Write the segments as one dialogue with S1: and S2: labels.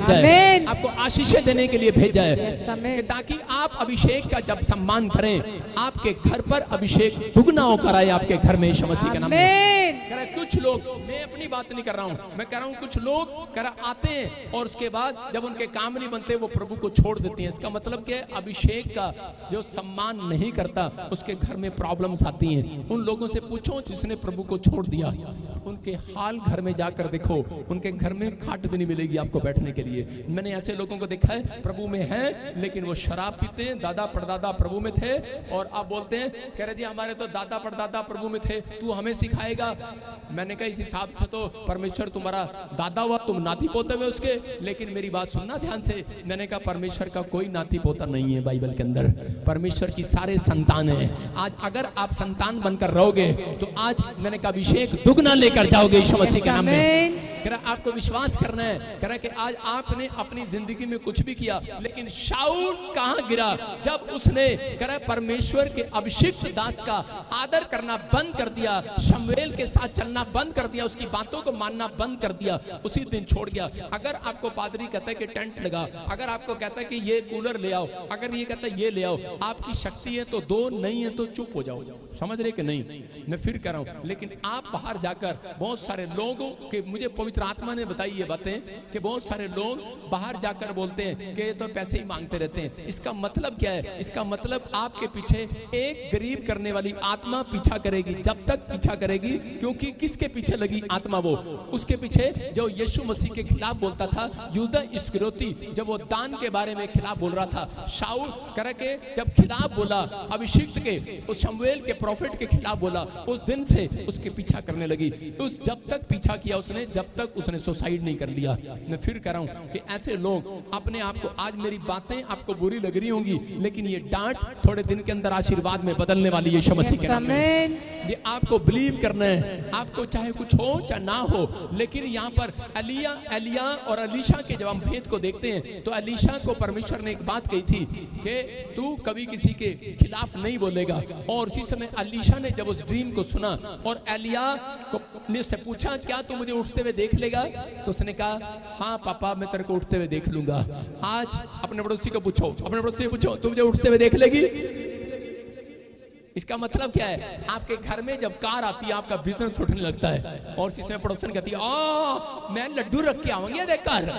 S1: भेजा है, आपको आशीषें देने के लिए भेजा है, ताकि आप अभिषेक का जब सम्मान करें, आपके घर पर अभिषेक दुगना होकर आए आपके घर में, यीशु मसीह के नाम में। कुछ लोग, मैं अपनी बात नहीं कर रहा हूं, मैं कह रहा हूं कुछ लोग आते हैं और उसके बाद जब उनके काम नहीं बनते वो प्रभु को छोड़ देती हैं। इसका मतलब क्या है? अभिषेक का जो सम्मान नहीं करता उसके घर में प्रॉब्लम्स आती हैं। उन लोगों से पूछो जिसने प्रभु को छोड़ दिया, उनके हाल घर में जाकर देखो, उनके घर में खाट भी नहीं मिलेगी आपको बैठने के लिए। मैंने ऐसे लोगों को देखा है, प्रभु में है लेकिन वो शराब पीते हैं, दादा परदादा प्रभु में थे और आप बोलते हैं, कह रहे जी हमारे तो दादा परदादा प्रभु में थे, तू हमें सिखाएगा। मैंने कहा इस हिसाब से तो परमेश्वर तुम्हारा दादा हुआ, तुम नाती पोते हुए उसके। लेकिन मेरी बात सुनना ध्यान से, मैंने कहा परमेश्वर का कोई नाती पोता नहीं है बाइबल के अंदर, परमेश्वर की सारे संतान हैं। आज अगर आप संतान बनकर रहोगे तो आज मैंने कहा अभिषेक दुगना लेकर जाओगे यीशु मसीह के नाम में। कह रहा आपको विश्वास करना है, कह रहा कि आज आपने अपनी जिंदगी में कुछ भी किया, लेकिन शाऊल कहां गिरा? जब उसने कह रहा परमेश्वर के अभिषिक्त दास का आदर करना बंद कर दिया, शमूएल के साथ चलना बंद कर दिया, उसकी बातों को मानना बंद कर दिया, उसी दिन छोड़ गया। अगर आपको पादरी कहता है कि टेंट लगा, अगर आपको कहता है कि ये कूलर ले आओ, अगर ये कहता है ये ले आओ, आपकी शक्ति है तो दो, नहीं है तो चुप हो जाओ। समझ रहे कि नहीं? मैं फिर कह रहा हूं, लेकिन आप बाहर जाकर बहुत सारे लोगों के, मुझे पवित्र आत्मा ने बताई ये बातें कि बहुत सारे लोग बाहर जाकर बोलते हैं कि तो पैसे ही मांगते रहते हैं। इसका मतलब क्या है? इसका मतलब आपके पीछे एक गरीब करने वाली आत्मा पीछा करेगी, जब तक पीछा करेगी, क्योंकि किसके पीछे लगी आत्मा? वो उसके पीछे जो यीशु मसीह के खिलाफ बोलता था, यूदा इस्करियोती, जब वो दान के बारे में खिलाफ बोल रहा था, शाऊल कर के जब खिलाफ बोला, अभिषिक्त के उस शमूएल के प्रॉफिट के खिलाफ बोला, उस दिन से उसके पीछा करने लगी। उस जब तक पीछा किया उसने, जब तक उसने सुसाइड नहीं कर लिया। मैं फिर कह रहा हूं कि ऐसे लोग अपने आप को, आज मेरी बातें आपको बुरी लग रही होंगी, लेकिन ये डांट थोड़े दिन के अंदर आशीर्वाद में बदलने वाली है यीशु मसीह के नाम में। ये आपको बिलीव करना है, आपको चाहे कुछ हो चाहे ना हो। लेकिन यहाँ पर एलिया और अलीशा के जब हम भेद को देखते हैं तो अलीशा को परमेश्वर ने एक बात कही थी कि तू कभी किसी के खिलाफ नहीं बोलेगा। और उसी समय अलीशा ने जब उस ड्रीम को सुना और एलिया को ने से पूछा क्या तू मुझे उठते हुए देख लेगा? तो उसने कहा हाँ पापा मैं तेरे को उठते हुए देख लूंगा। आज अपने पड़ोसी को पूछो, अपने पड़ोसी को पूछो, तू मुझे उठते हुए देख लेगी? इसका मतलब क्या है? आपके घर में जब कार आती है आपका बिजनेस उठने लगता है और इसी समय पड़ोसन कहती है मैं लड्डू रख के आऊंगी देखकर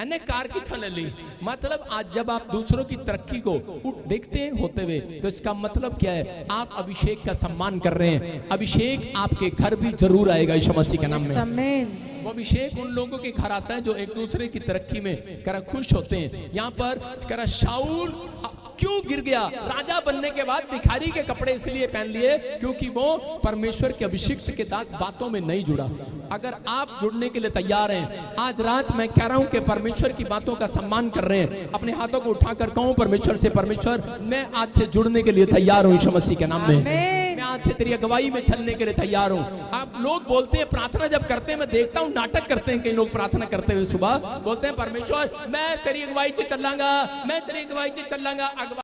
S1: एने कार की थल ली। मतलब आज जब आप दूसरों की तरक्की को देखते हैं होते हुए, तो इसका मतलब क्या है? आप अभिषेक का सम्मान कर रहे हैं। अभिषेक आपके घर भी जरूर आएगा यीशु मसीह के नाम में। वो अभिषेक उन लोगों के घर आता है जो एक दूसरे की तरक्की में करा खुश होते हैं। यहाँ पर करा शाऊल क्यों गिर गया? राजा बनने के बाद भिखारी के कपड़े इसलिए पहन लिए क्योंकि वो परमेश्वर के अभिषिक्त के दास बातों में नहीं जुड़ा। अगर आप जुड़ने के लिए तैयार हैं, आज रात मैं कह रहा हूं कि परमेश्वर की बातों का सम्मान कर रहे हैं, अपने हाथों को उठाकर कहूं परमेश्वर से, परमेश्वर मैं आज से जुड़ने के लिए तैयार हूं यीशु मसीह के नाम में। मैं आज से तेरी अगुवाई में चलने के लिए तैयार हूं। आप लोग बोलते हैं प्रार्थना जब करते हैं, मैं देखता हूं नाटक करते हैं कई लोग प्रार्थना करते हुए सुबह, बोलते हैं परमेश्वर मैं तेरी अगुवाई से चलांगा, मैं तेरी अगुवाई से चलांगा।